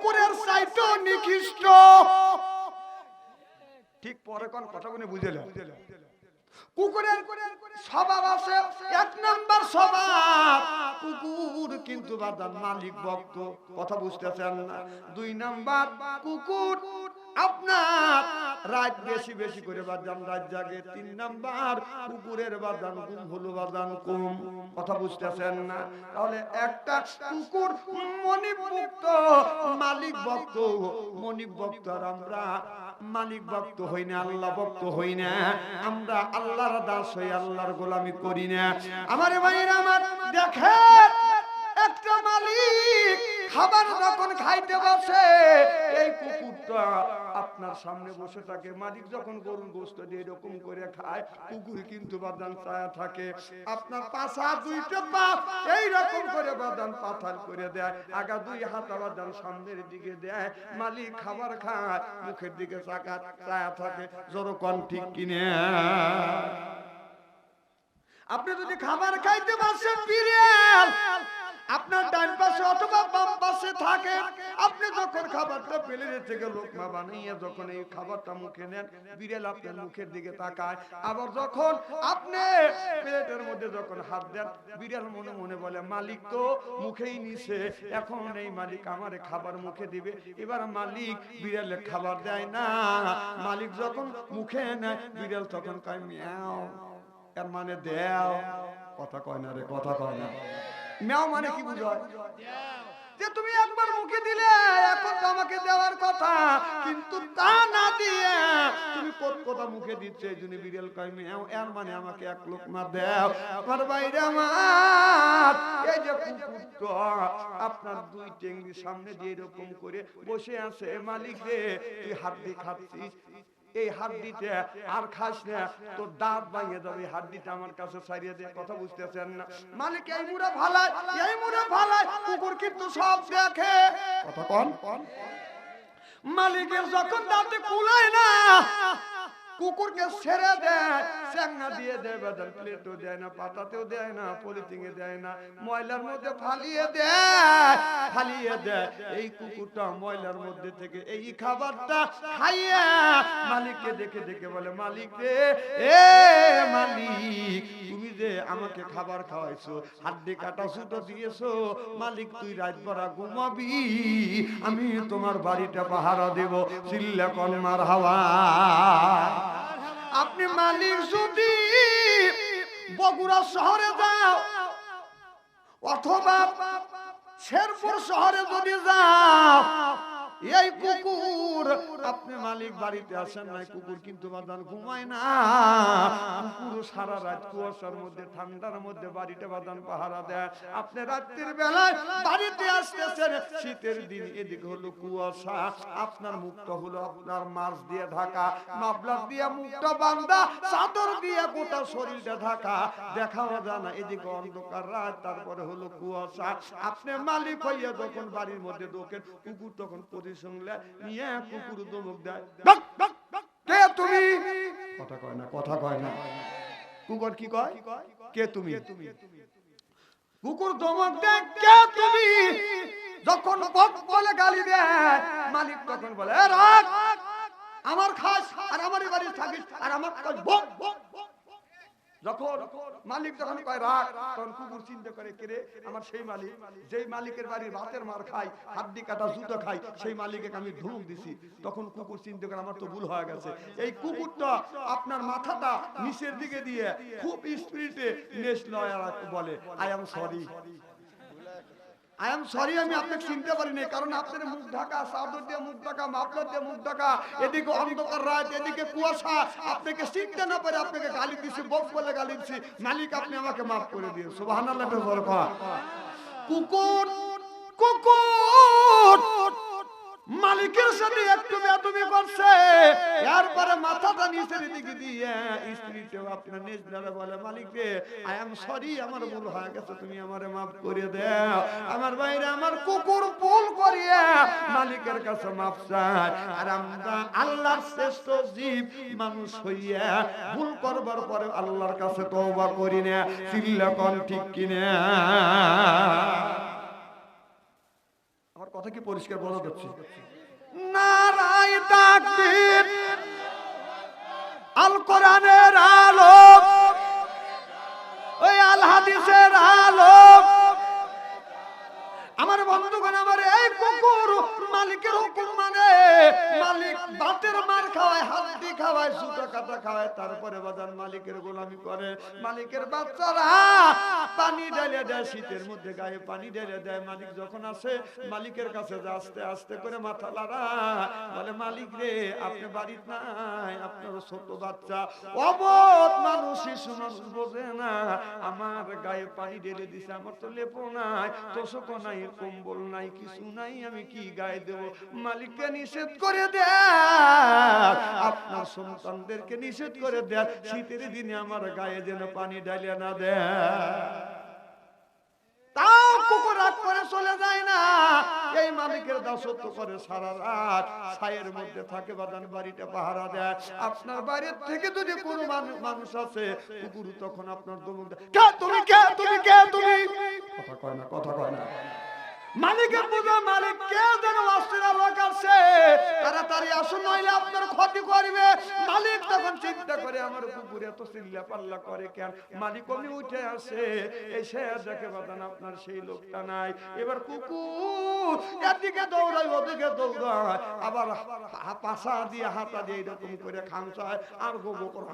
কুকুরের চাইতে নিকৃষ্ট। ঠিক পরে কোন কথাগুলো বুঝেলেন? কুকুরের স্বভাব আছে, এক নাম্বার স্বভাব কুকুর কিন্তু বাদান মালিক ভক্ত, কথা বুঝতেছেন না? দুই নাম্বার কুকুর আপনার রাত বেশি বেশি করে বাদান রাত জাগে। তিন নাম্বার কুকুরের বাদান ঘুম হলো বাদান কম, কথা বুঝতেছেন না? তাহলে একটা কুকুর মনিব ভক্ত মালিক ভক্ত, মনিব ভক্ত আর আমরা মালিক ভক্ত হই না, আল্লাহ ভক্ত হই না। আমরা আল্লাহর দাস হই, আল্লাহর গোলামি করি না। আমার ভাইরা আমার দেখেন, একটা মালিক খাবার যখন খাইতে বসে, এই কুকুরটা আপনার সামনে বসে থাকে। মালিক যখন গরুর গোশত দিয়ে এরকম করে খায়, কুকুর কিন্তু বাদান ছায়া থাকে। আপনার পাছা দুইটা পা এই রকম করে বাদান পাথাল করে দেয়, আগা দুই হাত বাদান সামনের দিকে দেয়। মালিক খাবার খায়, মুখের দিকে চাকা ছায়া থাকে। জোরকন ঠিক কিনে? আপনি যদি খাবার খাইতে বসেন, বিড়াল আপনার ডান পাশে অথবা বাম পাশে থাকে, আপনি যখন খাবারটা প্লেটের থেকে লোকমা বানিয়ে যখন এই খাবারটা মুখে নেন, বিড়াল আপনার মুখের দিকে তাকায়। আবার যখন আপনি প্লেটের মধ্যে যখন হাত দেন, বিড়াল মনে মনে বলে মালিক তো মুখেই নিছে, এখন এই মালিক আমারে খাবার মুখে দিবে। এবার মালিক বিড়ালে খাবার দেয় না। মালিক যখন মুখে নেয়, বিড়াল তখন কয় মিয়াও, এর মানে দেও। কথা কয় না রে, কথা কয় না। মিয়াও মানে কি বুঝায়? যে তুমি একবার মুখে দিলে, এখন তো আমাকে দেওয়ার কথা, কিন্তু তা না দিয়ে তুমি কত কথা মুখে দিচ্ছ। এই জন্য বিড়াল কয় মিয়াও, এর মানে আমাকে এক লোকমা দাও। আমার বাইরে আমার এই যে কুকুরটা আপনার দুই টেঙ্গি সামনে দিয়ে এরকম করে বসে আছে, মালিক রে তুই হাত দিয়ে খাচ্ছিস, এই হাড্ডিতে আর খাস না, তোর দাঁত ভাঙে যাবে, হাড্ডিটা আমার কাছে ছাড়িয়ে দে। কথা বুঝতেছেন না? মালিক এই মুড়া ভালায়, এই মুড়া ভালায়, কুকুর কিন্তু সব দেখে। কথা কোন? মালিকের যখন দাঁতে কুলায় না, কুকুরকে ছেড়ে দেয়, চ্যাংনা দিয়ে দেয়, বাজার প্লেটও দেয় না, পাতাতেও দেয় না, পলিথিনে দেয় না, ময়লার মধ্যে ফালিয়ে দেয়। এই কুকুরটা ময়লার মধ্যে থেকে এই খাবারটা খাইয়া মালিককে দেখে দেখে বলে, মালিক রে, এ মালিক তুমি যে আমাকে খাবার খাওয়াইছো, হাড্ডি কাটা সুতো দিয়েছো, মালিক তুই রাত ভরা ঘুমাবি, আমি তোমার বাড়িটা পাহারা দেব। চিল্লা কোন মার হাওয়া। আপনি মালিক যদি বগুড়া শহরে যাও অথবা শেরপুর শহরে যদি যাও, এই কুকুর আপনি মালিক বাড়িতে আসেন নাই, কুকুর কিন্তু বাদান ঘুমায় না। কুকুর সারা রাত কুয়াশার মধ্যে, ঠান্ডার মধ্যে বাড়িতে বাদান পাহারা দেয়। আপনি রাত্রির বেলায় বাড়িতে আসতেছেন, শীতের দিন, এদিকে হলো কুয়াশা, আপনার মুখটা হলো আপনার মাছ দিয়ে ঢাকা, মাফলার দিয়ে মুখটা বাঁধা, চাদর দিয়ে গোটা শরীরটা ঢাকা, দেখাও যায় না। এদিকে অন্ধকার রাত, তারপরে হলো কুয়াশা। আপনি মালিক হইয়া যখন বাড়ির মধ্যে ঢোকেন, কুকুর তখন পরিসংলে নিয়ে কুকুর দমক দেয়, কে তুমি? কথা কয় না, কথা কয় না। কুকুর কি কয়? কে তুমি? কুকুর দমক দেয়, কে তুমি? যখন বক বলে গালি দেয়, মালিক তখন বলে রাখ, আমার খাস আর আমার বাড়ি থাকিস আর আমার বক। যখন মালিক যখন কয় রাখ, তখন কুকুর চিন্তা করে, কে রে, আমার সেই মালিক, যেই মালিকের বাড়ির ভাতের মার খাই, হাড্ডি কাটা জুতো খাই, সেই মালিককে আমি ধমক দিছি। তখন কুকুর চিন্তা করে আমার তো ভুল হয়ে গেছে। এই কুকুরটা আপনার মাথাটা নিচের দিকে দিয়ে খুব স্পিরিটে নেশল বলে, I am sorry, I am sorry, আমি আপনাকে চিনতে পারিনি, কারণ আপনার মুখ ঢাকা, চাদর দিয়ে মুখ ঢাকা, মাফলার দিয়ে মুখ ঢাকা, এদিকে অন্ধকার রাত, এদিকে কুয়াশা, আপনাকে চিনতে না পারে আপনাকে গালি দিছি, বক বলে গালি দিছি। মালিক আপনি আমাকে মাফ করে দিন। সুবহানাল্লাহ। কুকুর কুকুর মালিকের সাথে একটু বেয়াদবি করছে, এরপরে মাথাটা নিচের দিকে দিয়ে স্ত্রীতেও আপনার নিজ দ্বারা বলে, মালিক রে, আই এম সরি, আমার ভুল হয়ে গেছে, তুমি আমারে মাফ করে দাও। আমার বাইরে আমার কুকুর ভুল করিয়া মালিকের কাছে মাফ চায়। আর আমরা আল্লাহর শ্রেষ্ঠ জীব মানুষ হইয়া ভুল করবার পরে আল্লাহর কাছে তওবা করি না। চিল্লা কোন ঠিক কিনা? আমার কথা কি পরিষ্কার বলা যাচ্ছে? নারায়ে তাকবীর, আল কোরআনের আলো, ওই আল হাদিসের আলো। আমার বন্ধুগণ, আমার এই কুকুর মালিকের হুকুম মানে, মালিক বাতের মার খাওয়ায়, হাড্ডি খাওয়ায়, জুতা কাটা খাওয়ায়, তারপরে বাজান মালিকের গোলামি করে। মালিকের বাচ্চারা পানি ঢেলে দেয়, শীতের মধ্যে গায়ে পানি ঢেলে দেয়। মালিক যখন আসে মালিকের কাছে আস্তে আস্তে করে মাথা লাড়া, বলে মালিক রে আপনি বাড়িতে নাই, আপনার ছোট বাচ্চা অবধ মানুষ, শিশু মানুষ বোঝে না, আমার গায়ে পানি ঢেলে দিছে, আমার তো লেপো নাই, তোষক নাই, কম্বল নাই, কিছু নাই, আমি কি গায়ে দেব? মালিককে নিষেধ করে দেয়, আপনার সন্তানদেরকে নিষেধ করে দেয়, শীতের দিনে আমার গায়ে যেন পানি ঢালিয়ে না দেয়। তাও কুকুর রাগ করে চলে যায় না, এই মালিকের দাসত্ব করে সারা রাত, ছায়ের মধ্যে থাকে, বাদান বাড়িটা পাহারা দেয়। আপনার বাড়ির থেকে যদি কোনো মানুষ আছে, কুকুর তখন আপনার দমক দেয়, কে তুমি, কে তুমি, কে তুমি, কথা কয় না, কথা কয় না। মালিকের বুঝা মালিক কে যেন অস্থির লোক আছে, তাড়াতাড়ি আসুন নইলে আপনার ক্ষতি করবে। মালিক তখন চিন্তা করে আমার কুকুর এত চিল্লা পাল্লা করে কেন? মালিক অমনি উঠে আসে, এসে দেখে বাদান আপনার সেই লোকটা নাই। এবার কুকুর এদিকে দৌড়ায়, ওদিকে দৌড়ায়, আবার পাশা দিয়ে হাতা দিয়ে এরকম করে খামচায় আর গোগো করে,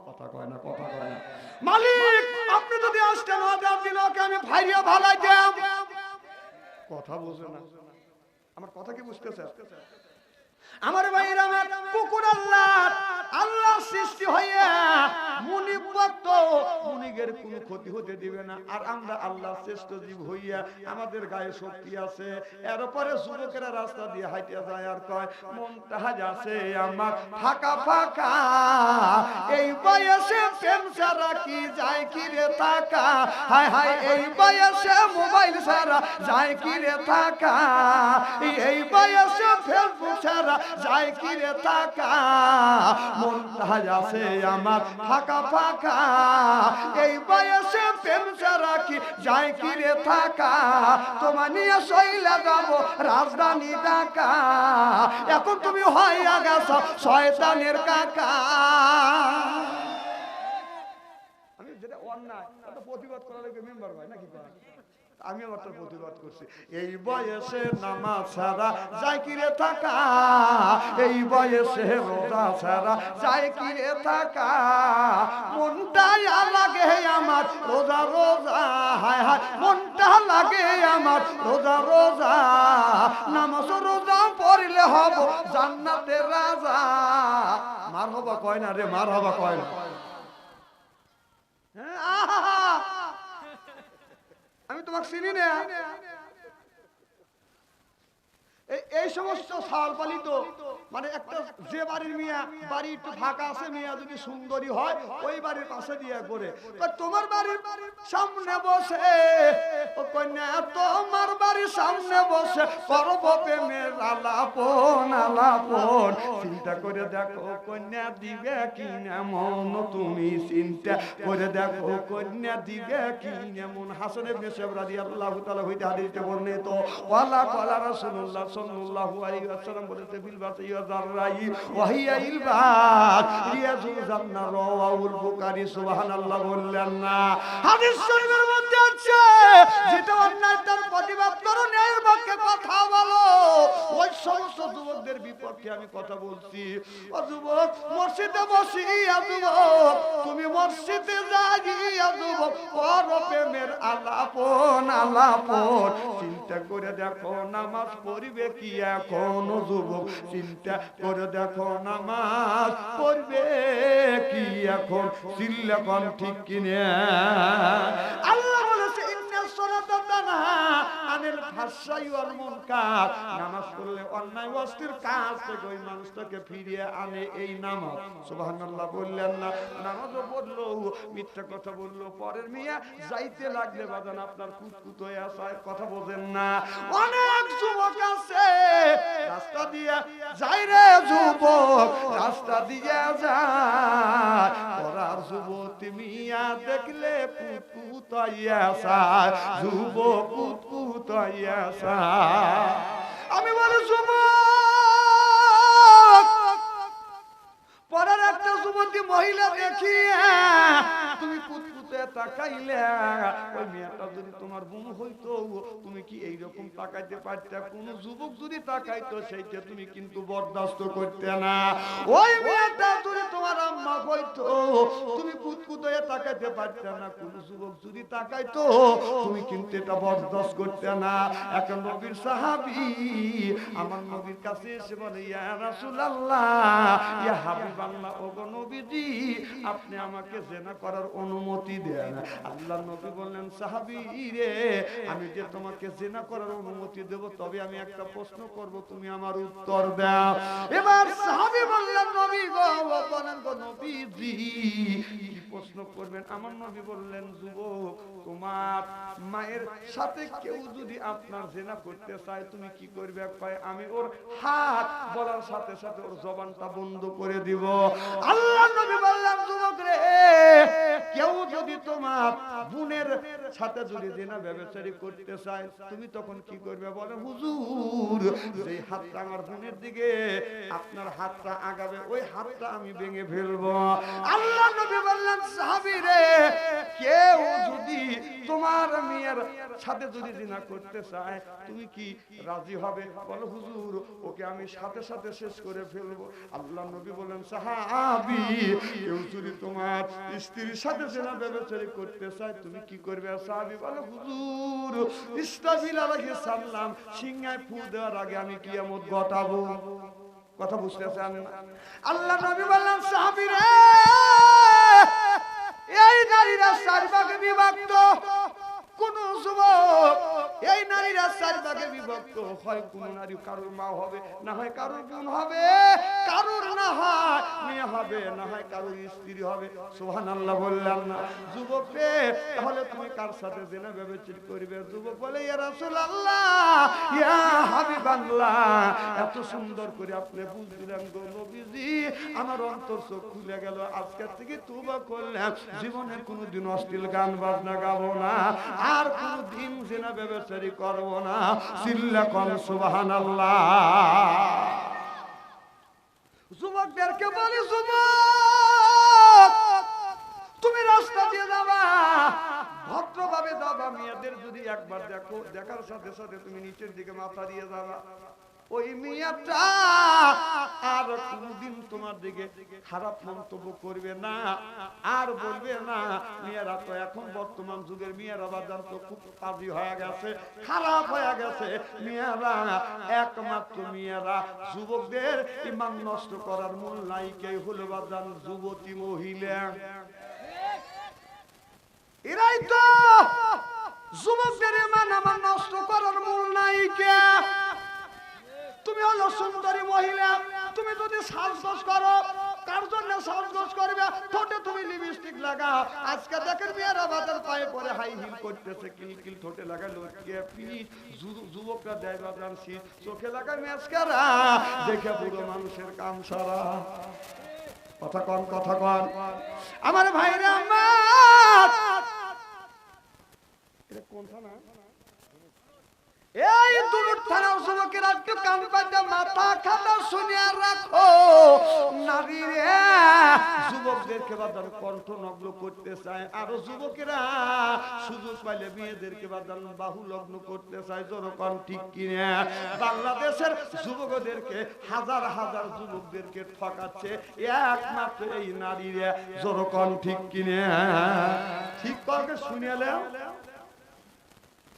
কথা কয় না, কথা কয় না। মালিক আপনি যদি আসতেন ওকে আমি ভাইয়া ভালাই দেব, কথা বুঝে না। আমার কথা কি বুঝতেছে? আমার ভাইরা, আমার কুকুর আল্লাহ সৃষ্টি হইয়া মুনিবত, মুনিগের কোনো ক্ষতি হতে দিবে না। আর আমরা আল্লাহ শ্রেষ্ঠ জীব হইয়া আমাদের গায়ে শক্তি আছে। এরপরে যুবকেরা রাস্তা দিয়ে হাইটে যায় আর কয় মনটা আছে আমার ফাঁকা ফাঁকা, এই বয়সে প্রেম ছাড়া কি যায় কি রে থাকা, হায় হায় এই বয়সে মোবাইল ছাড়া যায় কি রে থাকা, এই বয়সে ফেসবুক ছাড়া যায় কি রে থাকা, মনটা আছে আমার ফাঁকা ফাঁকা, এই বয়সে প্রেম ছাড়া কি যায় কি রে থাকা, তোমার নিয়ে শৈলা যাব রাজধানী ঢাকা, এখন তুমি হইয়া গেছ শয়তানের কাকা। আমি যেটা অন্যায় এটা প্রতিবাদ করার লাগে মেম্বার ভাই নাকি, আমি আবার তার প্রতিবাদ করছি। এই বয়সে নামাজ ছাড়া যায় কি রে থাকা, এই বয়সে রোজা ছাড়া যায় কি রে থাকা, মনটা লাগে আমার রোজা রোজা, হায় হায় মনটা লাগে আমার রোজা রোজা, নামাজ রোজা পড়লে হব জান্নাতের রাজা। মার হবা কয় না রে, মার হবা কয় না। আমি তোমাকে চিনি না। এই সমস্ত সাল পালিত মানে একটা যে বাড়ির মিয়া বাড়ি একটু ফাঁকা আছে, মিয়া যদি সুন্দরী হয় ওই বাড়ির পাশে দিয়ে করে, তোমার বাড়ির সামনে বসে ও কন্যা, তোমার বাড়ির সামনে বসে করব প্রেমের আলাপন আলাপন, চিন্তা করে দেখো কন্যা দিবে কি না মন, তুমি চিন্তা করে দেখো কন্যা দিবে কি না মন। হাসান ইবনে সাহেব রাদিয়াল্লাহু তাআলা হইতে হাদিসে বর্ণিত, ওয়ালা ক্বালা রাসূলুল্লাহ সাল্লাল্লাহু আলাইহি ওয়াসাল্লাম বলেছে বিল বাতি ওয়া যাররাই ওয়া হিয়া ইলবাত রিয়াজুল জান্নাহ, রাওয়াহুল বুখারী। সুবহানাল্লাহ বললেন না? হাদিস শরীফের মধ্যে আছে যেটা অন্যায় তার প্রতিবাদ করো, ন্যায়ের পক্ষে কথা বলো। ওই সমস্ত যুবকদের বিপক্ষে আমি কথা বলছি। ও যুবক মসজিদে বসিয়া যুবক, তুমি মসজিদে যাইয়া যুবক করো প্রেমের আলাপন আলাপন, চিন্তা করে দেখো নামাজ পড়বে কি এখন যুবক, চিন্তা করে দেখো নামাজ পড়বে কি এখন, চিল্লাখন ঠিক কিনা? আল্লাহ বলেছে ইন্নাস সালাতা তানহা আনিল ফাহশাই ওয়াল মুনকার, নামাজ পড়লে অন্যায় অশ্লীল কাজ থেকে ওই মানুষটাকে ফিরিয়ে আনে এই নামাজ। সুবহানাল্লাহ বললেন না? নামাজও পড়লো, মিথ্যা কথা বললো, পরের মিয়া যাইতে লাগলে বাজান আপনার কুতকুত হয়ে আসায়, কথা বোঝেন না? অনেক যুবক আছে রাস্তা দিয়ে যাই রে যুবক, রাস্তা দিয়ে যায় পরার যুবতী মিয়া দেখলে কুতকুত কুতাইয়া চায়, যুবক কুতাইয়া চায়। আমি বলি যুবক, পরের একটা যুবতী মহিলা দেখিয়া তুমি কুতকুতে তাকাইলে, ওই মেয়েটা যদি তোমার বোন হইতো তুমি কি এইরকম তাকাইতে পারতে? কোন যুবক যদি তাকাইতো সেইটা তুমি কিন্তু বরদাস্ত করতে না। ওই মেয়েটা যদি তোমার আম্মা হইতো তুমি কুতকুতে তাকাইতে পারতে না। কোন যুবক যদি তাকাইতো তুমি কিন্তু এটা বরদাস্ত করতে না। একটা নবীর সাহাবী আমার নবীর কাছে এসে বলে, ইয়া রাসূলুল্লাহ, ইয়া হাবিবাল্লাহ, ওগো নবীজি, আপনি আমাকে জিনা করার অনুমতি দেন। আল্লাহর নবী বললেন, সাহাবী রে, আমি যে তোমাকে জিনা করার অনুমতি দেব, তবে আমি একটা প্রশ্ন করব, তুমি আমার উত্তর দাও। এবার সাহাবী বললেন, নবী গো, বলেন গো নবীজি, কি প্রশ্ন করবেন? আমার নবী বললেন, যুবক, তোমার মায়ের সাথে কেউ যদি আপনার জিনা করতে চায় তুমি কি করবে? কয়, আমি ওর হাত বলার সাথে সাথে ওর জবানটা বন্ধ করে দিব। আল্লাহর নবী বললেন, যুবক রে, কেউ যদি তোমার বোনের সাথে যদি জিনা ব্যভিচারী করতে চায় তুমি তখন কি করবে? বলে, হুজুর, যে হাতটা আমার বোনের দিকে আপনার হাতটা আগাবে, ওই হাতটা আমি ভেঙে ফেলবো। আল্লাহর নবী বললেন, সাহাবী রে, কেউ যদি তোমার মেয়ের সাথে যদি জিনা করতে চায় তুমি কি রাজি হবে? বলো, হুজুর, ওকে আমি সাথে সাথে শেষ করে ফেলবো। আল্লাহর নবী বলেন, সাহাবী, কেউ যদি তোমার স্ত্রীর সাথে জিনা ব্যভিচারী করতে চায় তুমি কি করবে? সাহাবী বলে, হুজুর, ইসরাফিল আলাইহিস সালাম সিংহায় ফু দেওয়ার আগে আমি কিয়ামত ঘটাবো। কথা বুঝতেছেন? আল্লাহর নবী বললেন, সাহাবী রে, এই নারীরা চার ভাগে বিভক্ত। কোন যুবক, এই নারীরা চার ভাগে বিভক্ত হয়। কোন নারী কারোর মা হবে, না হয় কারোর বোন হবে, কারোর না হয় মেয়ে হবে, না হয় কারোর স্ত্রী হবে। সুবহানাল্লাহ বললাম না? যুবক রে, তাহলে তুমি কার সাথে জিনা ব্যভিচার করবে? যুবক বলে, ইয়া রাসূলুল্লাহ, ইয়া হাবিবাল্লাহ, এত সুন্দর করে আপনি বুঝলেন গো নবীজি, আমার অন্তর চোখ খুলে গেল। আজকে থেকে তওবা করলাম, জীবনে কোনোদিন অশ্লীল গান বাজনা গাবো না, আর কোনদিন জিনা ব্যভিচারী করব না। চিল্লা কোন সুবহানাল্লাহ। যুবকদেরকে বলি, যুবক, তুমি রাস্তা দিয়ে যাবা, ভদ্রভাবে যাবা। মেয়েদের যদি একবার দেখো, দেখার সাথে সাথে তুমি নিচের দিকে মাথা দিয়ে যাবা। ওই মেয়েটা আর কোনদিন তোমার দিকে খারাপ মন্তব্য করবে না, আর বলবে না। মেয়েরা তো এখন বর্তমান যুগের মেয়েরা বাজান তো খুব কাজী হয়ে গেছে, খারাপ হয়ে গেছে। মেয়েরা একমাত্র মেয়েরা যুবকদের ঈমান নষ্ট করার মূল নায়িকাই হলো বাজান যুবতী মহিলা। এরাই তো যুবকদের ঈমান আমার নষ্ট করার মূল নায়িকা। তুমি হলো সুন্দরী মহিলা, তুমি যদি সাজগোজ করো, কার জন্য সাজগোজ করবে? ঠোঁটে তুমি লিপস্টিক লাগাও। আজকে দেখেন মেয়েরা বাজার পায়ে পরে হাই হিল করতেছে, কিলকিল ঠোঁটে লাগায় লটকিয়ে পিঠ, যুবকরা দেয় বাজার শীত, চোখে লাগায় ম্যাসকারা, দেখে বুড়ো মানুষের কাম সারা। কথা কন, কথা কন আমার ভাইরা। আমার এটা কোন থানা? এই দূর থানার যুবকের একটু কান পাতে মাথা খাতা শুনিয়া রাখো। নারী রে, যুবকদেরকে বাদান কণ্ঠ নগ্ন করতে চায়, আর যুবকেরা সুযোগ পাইলে মেয়েদেরকে বাদান বাহু লগ্ন করতে চায়। জনগণ ঠিক কিনা? বাংলাদেশের যুবকদেরকে হাজার হাজার যুবকদেরকে ঠকাচ্ছে একমাত্র এই নারী রে। জনগণ ঠিক কিনা? ঠিক করে শুনিয়ালেন?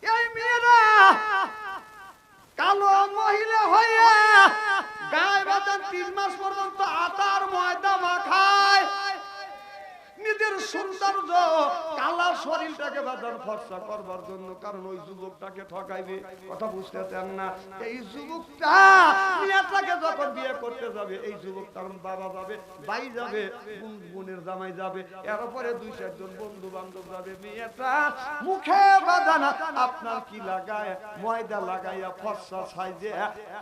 এই মেয়েরা কালো মহিলা হয়ে গায়ে বাজার 3 মাস পর্যন্ত আটার ময়দা মাখায়, নিজের সৌন্দর্য কালা শরীরটাকে বাজার ফর্সা করবার জন্য, কারণ ওই যুবকটাকে ঠকাইবে। কথা বুঝতেছেন না? এই যুবকটা মেয়েটাকে যখন বিয়ে করতে যাবে, এই যুবকটার বাবা যাবে, ভাই যাবে, বোনের জামাই যাবে, এরপরে 2-4 জন বন্ধু বান্ধব যাবে। মেয়েটা মুখে বাঁধানা আপনার কি লাগায়, ময়দা লাগাইয়া ফর্সা সাইজে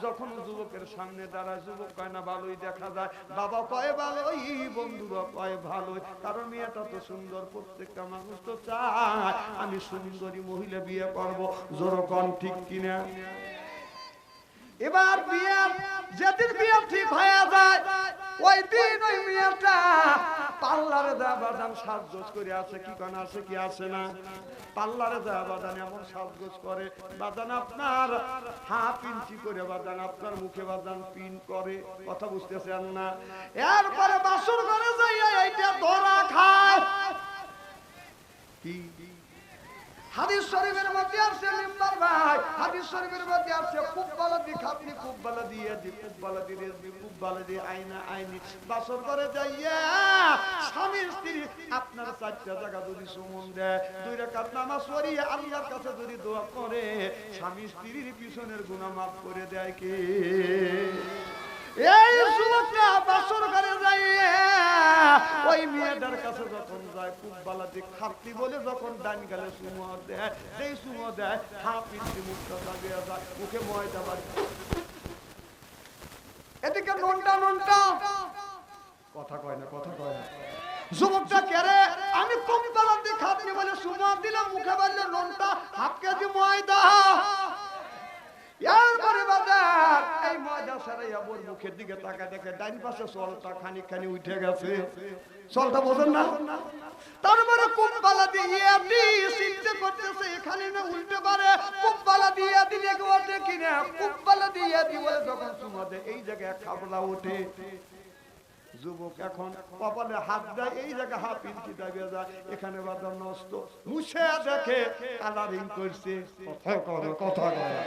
যখন যুবকের সামনে দাঁড়ায়, যুবক কয় না ভালোই দেখা যায়, বাবা কয় ভালোই, বন্ধুরা কয় ভালোই। কারণ মেয়েটা তো সুন্দর, প্রত্যেকটা মানুষ তো চায় আমি সুন্দরী মহিলা বিয়ে করব, জোরকন ঠিক কিনা? এবার বিয়ে যেদিন বিয়ে ঠিক হয়ে যায় ওই দিন ওই মেয়েটা পার্লারে যা বাদাম সাজগোজ করে আছে, কি কোন আছে কি আছে না? পার্লারে যা বাদান এমন সাজগোজ করে বাদান আপনার হাফ ইঞ্চি করে বাদান আপনার মুখে বাদান পিন করে, কথা বুঝতেছেন না? এরপরে বাসর ঘরে যাইয়া এইটা ধরা খায়। কি হাদিস শরীফের মধ্যে আছে মেম্বার ভাই, হাদিস শরীফের মধ্যে আছে কুব্বালা দি খাতনি কুব্বালা দিয়ে দি কুব্বালা দি রেজবি কুব্বালা দি আয়না আইনি। বাসর করে যাইয়া স্বামী স্ত্রী আপনার চারটা জায়গা যদি সুমন দেয়, 2 রাকাত নামাজ পড়িয়ে আল্লাহর কাছে যদি দোয়া করে, স্বামী স্ত্রীর পিছনের গুনাহ মাফ করে দেয় কে? এই যুবকটা বাসর ঘরে যায় ওই মেয়েটার কাছে যখন যায় কুব্বালা দি খাতনি বলে যখন ডান গালে সুমো দেয়, যেই সুমো দেয় হাফ ইঞ্চি মুখটা লাগিয়ে যায়, মুখে ময়দা বাড়ি, এদিকে নন্টা নন্টা কথা কয় না, কথা কয় না। যুবকটা কেরে আমি কুব্বালা দি খাতনি বলে সুমো দিলাম, মুখে বাড়লো নন্টা, হাফ কেজি ময়দা। এরপরে বাজার এই ময়দা সারাইয়া বোর মুখের দিকে তাকা দেখে ডান পাশে চলটা খানি খানি উঠে গেছে, চলটা বোঝেন না? তারপরে কুব্বালা দিয়ে চিন্তা করতেছে এখানে না উল্টে পারে, কুব্বালা দিয়ে দিলে ওঠে কিনা, কুব্বালা দিয়ে দি বলে যখন চুমাতে এই জায়গায় খাবলা ওঠে। যুবক এখন কপালে হাত দেয়, এই জায়গায় হাফ ইঞ্চি দাবিয়ে যায়, এখানে বাজার নষ্ট, মুছে দেখে কালারিং করছে, কথা করে, কথা করে।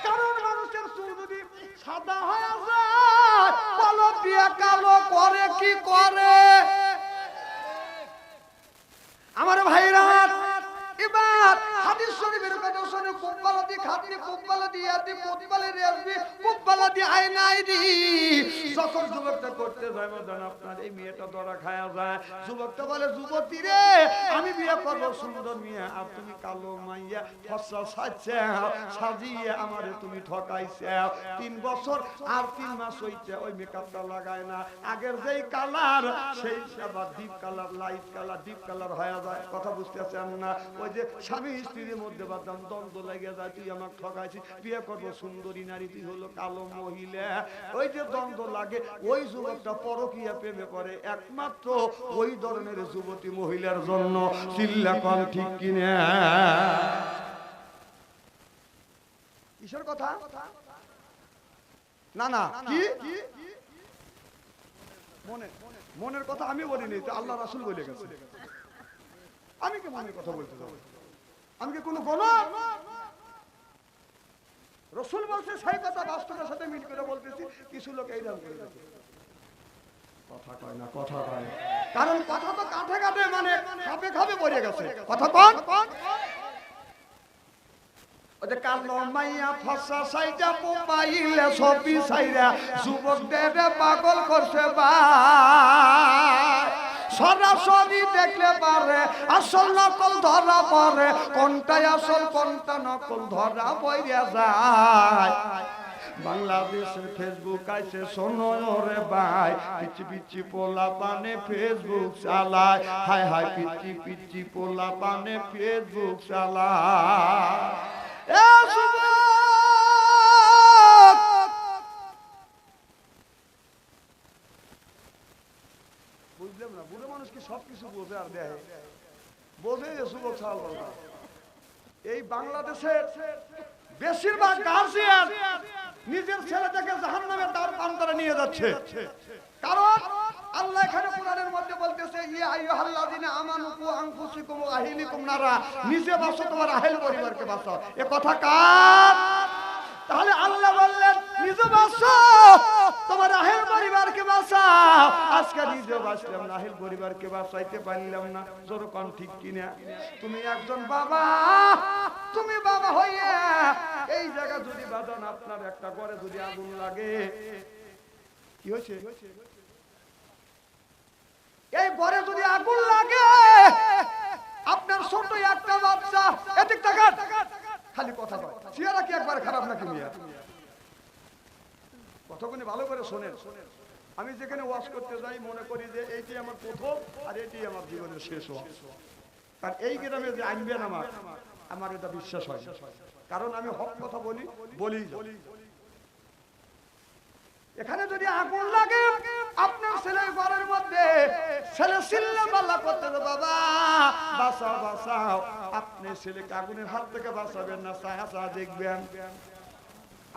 কারণ মানুষের চুল যদি সাদা হয়ে যায় কলম দিয়ে কালো করে কি করে? আমার ভাইরা এবার হাদিস শরীফের কথা শুনে কুব্বালা দি খাতনি কুব্বালা দি আদি কুব্বালা রেজবি কুব্বালা দি আয়না আইদি যখন যুবকটা করতে যায় মদন আপনার এই মেয়েটা ধরা খায়া যায়। যুবকটা বলে যুবতী রে আমি বিয়ে করব সুন্দর মেয়ে, আর তুমি কালো মাইয়া ফসা সাজিয়ে আমারে তুমি ঠকাইছে। 3 বছর আর 3 মাস হইছে ওই মেকআপটা লাগায় না, আগের যেই কালার সেই আবার deep colour, light colour, deep colour হয়ে যায়, কথা বুঝতেছেন না? ওই যে স্বামী স্ত্রীর মধ্যে বাদাম দ্বন্দ্ব লেগে যায়, তুই আমাকে ঠকাইছিস, বিয়ে করবো সুন্দরী নারী, তুই হলো কালো মহিলা, ওই যে দ্বন্দ্ব লাগে, ওই যুবকটা পরকীয়া প্রেমে পড়ে একমাত্র ওই ধরনের যুবতী মহিলার জন্য। চিল্লা কোন ঠিক কিনা? কিসের কথা? না না কি মনের কথা আমি বলিনি, তো আল্লাহ রাসূল বলে গেছে। আমি কি মনের কথা বলতে যাব? আমি কি কোনো গোলাম? রাসূল বলছে সেই কথা বাস্তবের সাথে মিল করে বলতেছি, কিছু লোক এইরকম করে দেখে কথা কয় না, কথা কয় না, কারণ কথা তো কাঠে কাঠে মানে খাবে খাবে পড়ে গেছে, কথা কোন ওই কালো মাইয়া ফসা সাইটা মোবাইলে ছবি সাইরা যুবকদের পাগল করছে ভাই। সরাসরি দেখলে পারে আসল নকল ধরা পড়ে, কোনটাই আসল কোনটা নকল ধরা পড়ে যায়। বাংলাদেশের ফেসবুক আইছে শোনো রে ভাই, পিচি পিচি পোলা পানে ফেসবুক চালায়, হায় হায় পিচি পিচি পোলা পানে ফেসবুক চালায়। বুঝলাম না, বুড়ো মানুষ কি সবকিছু বোঝে আর দেয়? বোঝে যে যুবক ছাল। এই বাংলাদেশের বেশিরভাগ গার্জিয়ান নিজের ছেলেটাকে জাহান্নামের দ্বার প্রান্তরে নিয়ে যাচ্ছে, কারণ আল্লাহ এখানে কোরআনের মধ্যে বলতেছে ইয়া আইয়ুহাল্লাযিনা আমানু কু আনফুসাকুম ওয়া আহলিকুম নারা, নিজে বাঁচো তোমার আহল পরিবারকে বাঁচাও। এ কথা কার? তাহলে আল্লাহ বললেন নিজে বাঁচো তোমার আহল পরিবারকে বাঁচাও। আজকে নিজে বাঁচলাম না, আহল পরিবারকে বাঁচাইতে পারলাম না, জোর কোন ঠিক কিনা? তুমি একজন বাবা, তুমি বাবা হইয়া এই জায়গা যদি বাঁধন আপনার একটা ঘরে যদি আগুন লাগে, কি হয়েছে? এই ঘরে যদি আগুন লাগে, আপনার ছোট একটা বাচ্চা এদিক তাকান, খালি কথা কয়, চেহারা কি একবার খারাপ নাকি মিয়া? কথাগুলি ভালো করে শোনেন। আমি যেখানে ওয়াজ করতে যাই মনে করি যে এইটি আমার প্রথম আর এটি আমার জীবনের শেষ ওয়াজ। কারণ এই গ্রামে যে আনবেন আমার এটা বিশ্বাস হয়, কারণ আমি হক কথা বলি। এখানে যদি আগুন লাগে আপনার ছেলে ঘরের মধ্যে, ছেলে চিল্লা পাল্লা করতে, বাবা বাঁচাও বাঁচাও, আপনি ছেলেকে আগুনের হাত থেকে বাঁচাবেন না, চায়া দেখবেন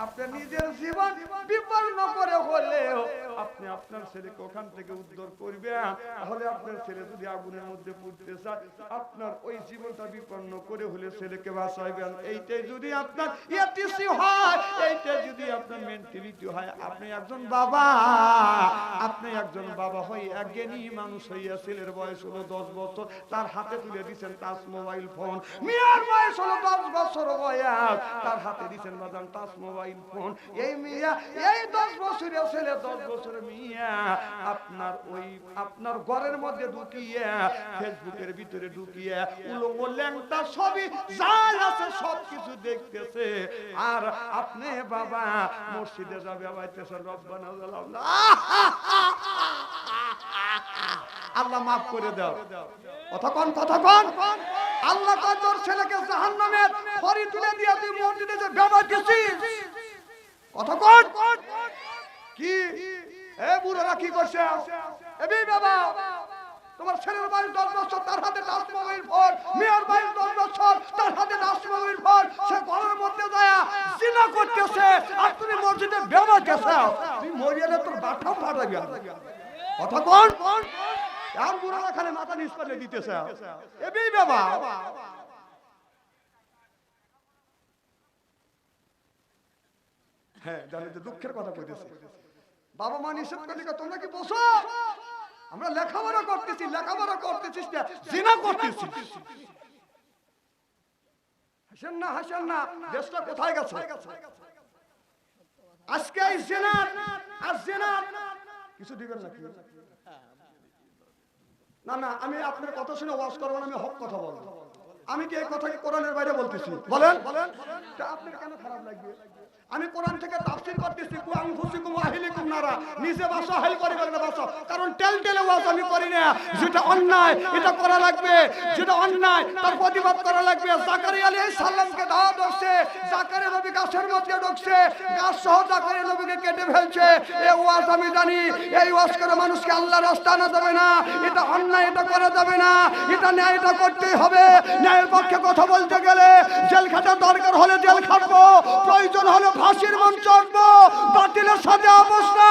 আপনি নিজের জীবন বিপন্ন করে হলেও আপনি আপনার ছেলেকে ওখান থেকে উদ্ধার করবেন। তাহলে আপনার ছেলে যদি আগুনের মধ্যে পড়তে চায়, আপনার ওই জীবনটা বিপন্ন করে হলে ছেলেকে বাঁচাইবেন। এইটাই যদি আপনার ইএটিসি হয়, এইটাই যদি আপনার মেন্টালিটি হয়, আপনি একজন বাবা হয়ে একজ্ঞানী মানুষ হইয়া, ছেলের বয়স হলো 10 বছর, তার হাতে তুলে দিচ্ছেন টাচ মোবাইল ফোন। মেয়ের বয়স হলো 10 বছর বয়স, তার হাতে দিচ্ছেন বাজান টাচ মোবাইল ফোন। এই মিয়া, এই 10 বছরের ছেলে, 10 বছরের মিয়া আপনার ঘরের মধ্যে ঢুকিয়ে, ফেসবুকের ভিতরে ঢুকিয়ে উলঙ্গ ল্যাংটা ছবি যা আছে সবকিছু দেখতেছে। আর আপনি বাবা মসজিদে যাবে আবাইতেছেন রব্বানা জালামনা, আল্লাহ মাফ করে দাও। কতক্ষণ আল্লাহ কয় তোর ছেলেকে জাহান্নামের খড়ি তুলে দিয়ে তুই মসজিদে যে ব্যবহার করছিস। কতক্ষণ কি এ বুড়োরা কি করছে? এ বাবা, তোমার ছেলের বয়স 10 বছর, তার হাতে টাচ মোবাইল ফোন। মেয়ের বয়স 10 বছর, তার হাতে টাচ মোবাইল ফোন। সে ঘরের মধ্যে যায় জিনা করতেছে, আর তুমি মসজিদে ব্যবহার করছো। তুই মরিয়ালে তোর বাটাও ফাটাবি। কতক্ষণ আর বুড়োরা খালি মাথা নিচ করে দিতেছে। এ বাবা, হ্যাঁ জানি তো দুঃখের কথা কইতেছে। বাবা মা নিষেধ করলে তোমরা কি বসো? আমরা লেখাপড়া করতেছি না জিনা করতেছি। হাসেন না, দেশটা কোথায় গেছে? আজকে এই জিনা কিছু দিবেন নাকি? না, আমি আপনার কথা শুনে ওয়াজ করবো না, আমি হক কথা বলবো। আমি কি এই কথা কি কোরআনের বাইরে বলতেছি? বলেন আপনার কেন খারাপ লাগবে? আমি কোরআন থেকে তাফসীর করতেছি, কুআন ফুসিকুম আহলিকুম নারা, নিজে বাঁচো হাইল পরিবারে বাঁচো। কারণ টেলটেলে ওয়াজ আমি করি না। যেটা অন্যায় এটা করা লাগবে, যেটা অন্যায় তার প্রতিবাদ করা লাগবে। জাকারিয়া আলাইহিস সালামকে দাওয়াত দিচ্ছে, জাকারিয়া নবী গাছের মধ্যে ঢুকছে, গাছ সহ জাকারিয়া নবীকে কেটে ফেলছে। এই ওয়াজ আমি জানি, এই ওয়াজ করে মানুষকে আল্লাহর রাস্তা আনা যাবে না। এটা অন্যায়, এটা করা যাবে না। এটা ন্যায়, এটা করতেই হবে। ন্যায়ের পক্ষে কথা বলতে গেলে জেল খাটা দরকার হলে জেল খাটবো, প্রয়োজন হলে ফাঁসির মঞ্চ আঁকবো, বাতিলের সাথে অবস্থা।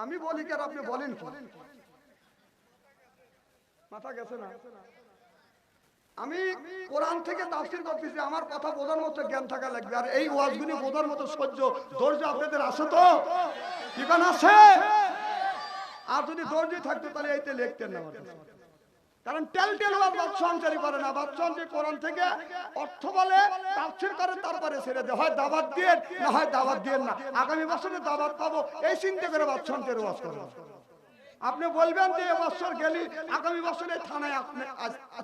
আমি বলি কি আর আপনি বলেন কি? মাথা গেছে না? আমি কোরআন থেকে তাফসীর করতেছি, আমার কথা বোঝার মতো জ্ঞান থাকা লাগবে। আর এই ওয়াজগুলি বোঝার মতো ধৈর্য আপনাদের আছে তো? ঠিকান আছে? আর যদি ধৈর্য থাকতো তাহলে এইতে লিখতেন না। কারণ টেল বাদশাহী করে না। বাদশাহী কোরআন থেকে অর্থ বলে, তাফসীর করে, তারপরে ছেড়ে দেয়। হয় দাওয়াত দিয়ে, না হয় দাওয়াত দিয়ে না। আগামী বছরে দাওয়াত পাবো এই চিন্তা করে বাদশাহীর ওয়াজ করে। আপনি বলবেন যে এবছর গেলি, আগামী বছরে থানায়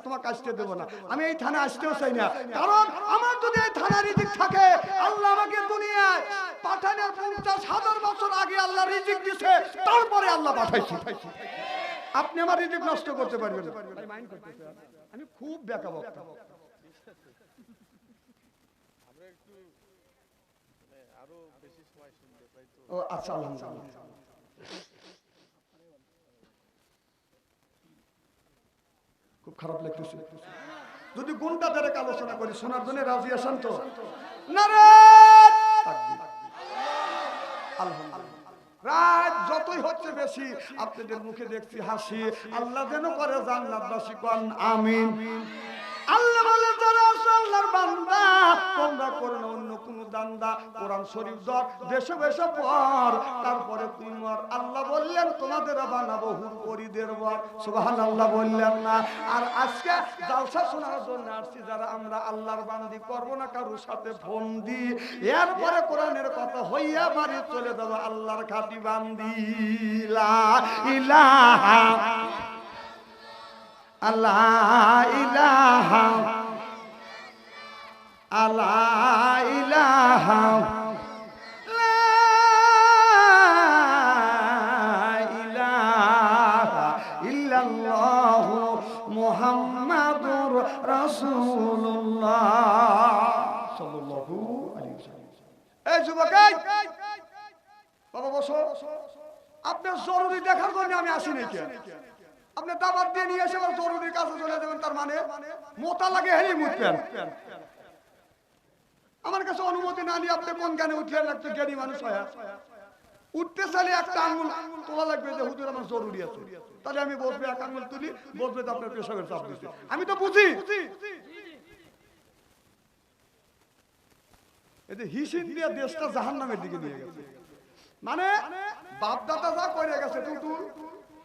তোমাকে আসতে দেবো না। আমি এই থানায় আসতেও চাই না, কারণ আমার যদি এই থানার রিজিক থাকে, আল্লাহ আমাকে দুনিয়ায় পাঠানোর 50,000 বছর আগে আল্লাহ রিজিক দিছে, তারপরে আল্লাহ পাঠাইছে। আপনি আমার রিজিক নষ্ট করতে পারবেন না। আমি খুব বেকা বক্তা। ও আচ্ছা, আলহামদুলিল্লাহ। খুব খারাপ লাগতেছে। যদি গুণটা ধরে আলোচনা করি, শোনার জন্য রাজি আছেন তো? নারায়ে তাকবীর, আলহামদুলিল্লাহ। রাত যতই হচ্ছে বেশি, আপনাদের মুখে দেখছি হাসি। আল্লাহ যেন করে জান্নাতবাসী, কোন আমিন। আল্লাহ বলে যারা আল্লাহর বান্দা, তোমরা করো না অন্য কোন দান্দা। কোরআন শরীফ ধর, দেশে বেশে পড়, তারপরে তোমার আল্লাহ বললেন তোমাদের বানাবো হুরপরিদের বর। সুবহানাল্লাহ বললেন না? আর আজকে জালসা শোনার জন্য আসছি যারা, আমরা আল্লাহর বান্দি করবো না কারোর সাথে ফোন দি। এরপরে কোরআনের কথা হইয়া বাড়ি চলে যাবো আল্লাহর খাঁটি বান্দি। লা ইলাহা আল্লাহ ইলাহা আলা ইলাহা লা ইলাহা ইল্লাল্লাহু মুহাম্মাদুর রাসূলুল্লাহ সাল্লাল্লাহু আলাইহি ওয়াসাল্লাম। এই যুবক, বাবা বসো। আপনার জরুরি দেখার জন্য আমি আসি নাকি? আপনি দাবাত দিয়ে নিয়ে এসে আবার জরুরি কাজে চলে যাবেন, তার মানে মোটা লাগে হেরি মুতবেন। আমার কাছে অনুমতি না নিয়ে আপনি কোন গানে উঠলেন? একটা জ্ঞানী মানুষ হয়, উঠতে চাইলে একটা আঙুল তোলা লাগবে যে হুজুর আমার জরুরি আছে, তাহলে আমি বসবে, এক আঙুল তুলি, বসবে তো আপনার পেশাবের চাপ দিচ্ছে। আমি তো বুঝি এই যে হিসিন দিয়ে দেশটা জাহান্নামের দিকে নিয়ে গেছে। মানে বাপদাদা যা করে গেছে, টুটুল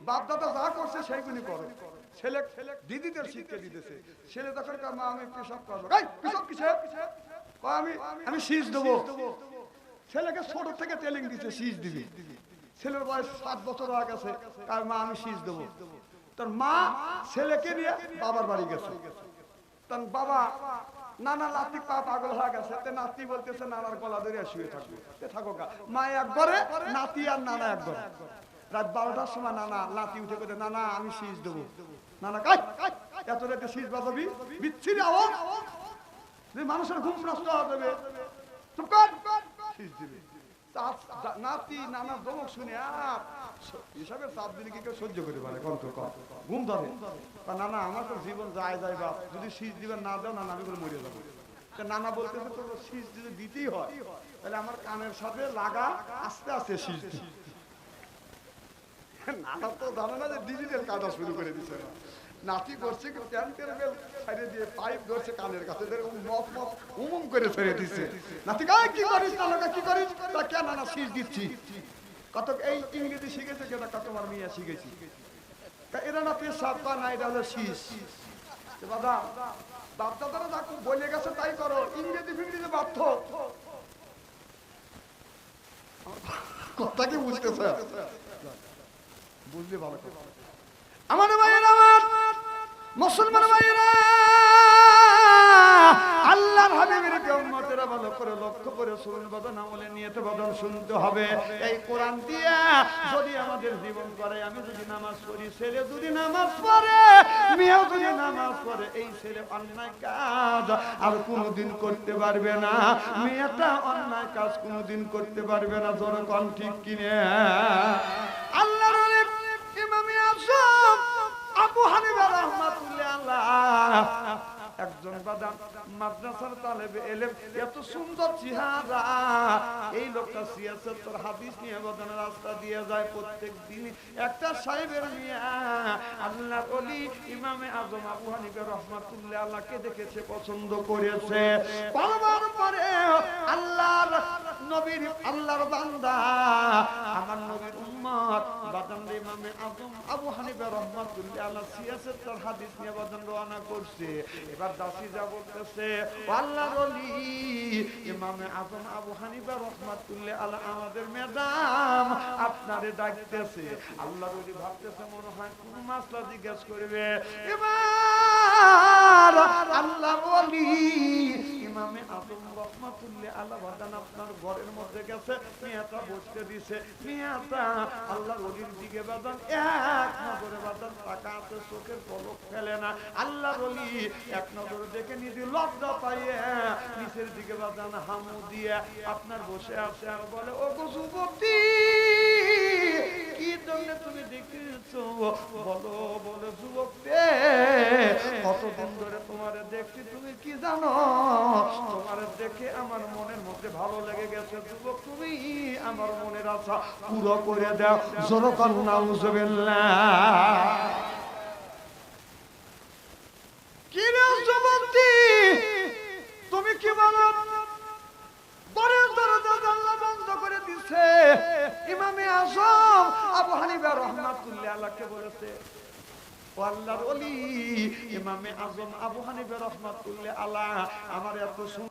বাপদাদা যা করছে সেইগুলি করে। ছেলে দিদিদের শিক্ষা দিতেছে। ছেলে তখন মা আমি পেশাব করবো, পেশাব কিসে? আমি শীষ দেবো। ছেলেকে ছোট থেকে ট্রেনিং দিচ্ছে শীষ দিবি। ছেলের বয়স 7 বছর হয়ে গেছে, তার মা আমি শীষ দেবো। তার মা ছেলেকে নিয়ে বাবার বাড়ি গেছে। তার বাবা নানা নাতি পা পাগল হয়ে গেছে, নাতি বলতেছে নানার গলা ধরে শুয়ে থাকবে, থাকো গা। মা একবারে, নাতি আর নানা একবারে। রাত 12টার সময় নানা নাতি উঠে করে, নানা আমি শীষ দেবো। নানা এত রাতে শীষ বাজাবি? বিচ্ছিরি আওয়াজ, মানুষের ঘুম নষ্ট হয়ে যাবে। চুপ কর, শীষ দিবে। নাতি নানা দমক শুনে আর হিসাবে চাপ দিলে কি কেউ সহ্য করে পারে? কন্ট্রোল কর, ঘুম ধরে। নানা আমার তো জীবন যায় যায় বাপ, যদি শীষ দিবেন না দাও, নানা আমি করে মরে যাবো। নানা বলতেছে তো শীষ যদি দিতেই হয়, তাহলে আমার কানের সাথে লাগা আস্তে আস্তে শীষ দি। নানা তো জানে না যে ডিজিটাল কাটা শুরু করে দিচ্ছে। নাতি করছে কি প্যান্টের বেল ছাড়ে দিয়ে পাইপ ধরছে কানের কাছে, মপ মপ উমুম করে ছেড়ে দিচ্ছে। নাতি কি করিস? নানা কি করিস? তা কেন? নানা শীষ দিচ্ছি। কত এই ইংরেজি শিখেছে কেটা? তোমার মেয়ে শিখেছি। এরা না পেশাব বা না, এটা হলো শীষ। বাবা বাপদাদারা যা বলে গেছে তাই করো, ইংরেজি ফিংরেজি বাধ্য। কথা কি বুঝতেছে? বুঝলে ভালো কথা। আমার ভাইয়েরা, আমার মুসলমান ভাইয়েরা, আল্লাহর হাবিবের উম্মতেরা ভালো করে লক্ষ্য করে শুনুন। বদন আমলে নিয়তে বদন শুনতে হবে। এই কোরআন দিয়া যদি আমাদের জীবন করে, আমি যদি নামাজ পড়ি, ছেলে যদি নামাজ পড়ে, মেয়েও যদি নামাজ পড়ে, এই ছেলে অন্যায় কাজ আর কোনোদিন করতে পারবে না, মেয়েটা অন্যায় কাজ কোনোদিন করতে পারবে না। জনগণ ঠিক কিনে? আল্লাহর ইমামে আযম আবু হানিফা রাহমাতুল্লাহ আলাইহি একজন বাদাম মাদ্রাসার তালেবে ইলম, এত সুন্দর চেহারা। এই লোকটা ৭৬ হাদিস নিয়ে বাদান রাস্তা দিয়ে যায় প্রত্যেক দিন। একটা সাহেবের মিয়া আল্লাহর ওলি ইমামে আযম আবু হানিফা রাহমাতুল্লাহ আলাইহি দেখেছে, পছন্দ করেছে। পালবার পরে আল্লাহর নবীর, আল্লাহর বান্দা, আমার নবীর উম্মত বাদান ইমামে আযম আবু হানিফা রাহমাতুল্লাহ আলাইহি ৭৬ হাদিস নিয়ে বাদান রওনা করছে। এবার দাসী যা বলতেছে, আল্লাহর ওলি ইমামে আযম আবু হানিফা রাহমাতুল্লাহ আলাইহি আমাদের ম্যাডাম আপনারে ডাকতেছে। আল্লাহর ওলি ভাবতেছে মনে হয় কোন মাসলা জিজ্ঞেস করবে। এবার আল্লাহর ওলি ইমামে আযম রাহমাতুল্লাহ আলাইহি বাদান আপনার ঘরের মধ্যে গেছে, মিয়াটা বসতে দিছে। মিয়াটা আল্লাহর ওলির দিকে বাদান এক নজরে বাদান তাকাতে, চোখের পলক ফেলে না। আল্লাহর ওলি এক নজরে দেখে নিজে লজ্জা পাইয়ে নিচের দিকে বাদান হামু দিয়ে আপনার বসে আছে আর বলে, ও গো যুবতী, কি জন্য তুমি দেখেছো বলো? বলে যুবতী, কতদিন ধরে তোমারে দেখছি, তুমি কি জানো? তোমারে দেখে আমার মনের মধ্যে ভালো লেগে গেছে। যুবক, তুমি আমার মনের আশা পুরো করে দাও। জোরে কর নাউজুবিল্লাহ। কি রে যুবতী, তুমি কি বলো? ঘরের দরজা জানলা বন্ধ করে দিছে। ইমামে আযম আবু হানিফা রাহমাতুল্লাহ আলাইহি বলেছে, ও আল্লাহর ওলি ইমামে আযম আবু হানিফা রাহমাতুল্লাহ আলাইহি আমার এত